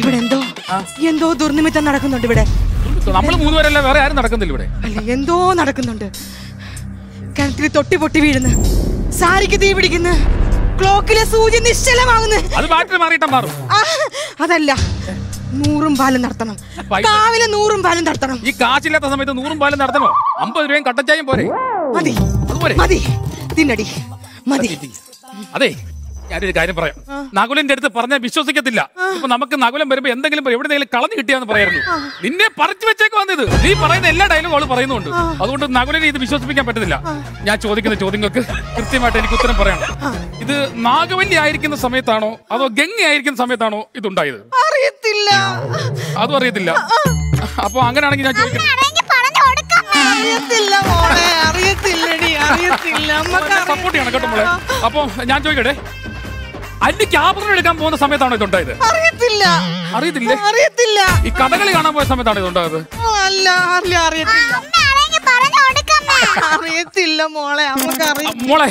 ഇവിടെ എന്തോ ദുർനിമിത്തം നടക്കുന്നുണ്ട് ഇവിടെ. നമ്മൾ മൂന്നുപേരല്ല, വേറെ ആരും നടക്കുന്നില്ല ഇവിടെ. അല്ല, എന്തോ നടക്കുന്നുണ്ട്. കിണറ്റിൽ തൊട്ടി പൊട്ടി വീഴുന്നു, സാരിക്ക് തീ പിടിക്കുന്നു, ക്ലോക്കിലെ സൂചി നിശ്ചലമാകുന്നു. അത് ബാറ്ററി മാറിയിട്ടാ മാറും. അതല്ല, 100 പാലം നടത്തണം, കാവിലെ 100 പാലം നടത്തണം. ഈ കാശില്ലാത്ത സമയത്ത് 100 പാലം നടത്തണോ? 50 രൂപയും കട്ടച്ചായും പോരെ? മതി മതി, തിന്നടി മതി. അതെ, ഞാനൊരു കാര്യം പറയാം. നകുലന്റെ അടുത്ത് പറഞ്ഞാൽ വിശ്വസിക്കത്തില്ല. ഇപ്പൊ നമുക്ക് നകുലം വരുമ്പോ എന്തെങ്കിലും എവിടെയെങ്കിലും കളഞ്ഞു കിട്ടിയാന്ന് പറയായിരുന്നു. നിന്നെ പറിച്ചു വെച്ചേക്ക് വന്നത്. നീ പറയുന്ന എല്ലാ ഡയലോഗും അവള് പറയുന്നുണ്ട്. അതുകൊണ്ട് നകുലനെ ഇത് വിശ്വസിപ്പിക്കാൻ പറ്റത്തില്ല. ഞാൻ ചോദിക്കുന്ന ചോദ്യങ്ങൾക്ക് കൃത്യമായിട്ട് എനിക്ക് ഉത്തരം പറയണം. ഇത് നാഗവല്ലി ആയിരിക്കുന്ന സമയത്താണോ അതോ ഗംഗ ആയിരിക്കുന്ന സമയത്താണോ ഇതുണ്ടായത്? അറിയത്തില്ല. അതും അറിയത്തില്ല. അപ്പൊ അങ്ങനെയാണെങ്കിൽ ഞാൻ ചോദിക്കുന്നത്, സപ്പോർട്ട് ചെയ്യണം കേട്ടോ മോളെ. അപ്പൊ ഞാൻ ചോദിക്കട്ടെ, അല്ലിക്ക് ആഭരണം എടുക്കാൻ പോകുന്ന സമയത്താണോ ഇതുണ്ടായത്? അറിയത്തില്ല. ഈ കഥകളി കാണാൻ പോയ സമയത്താണോ ഇതുണ്ടായത്? അറിയത്തില്ല മോളെ. മോളെ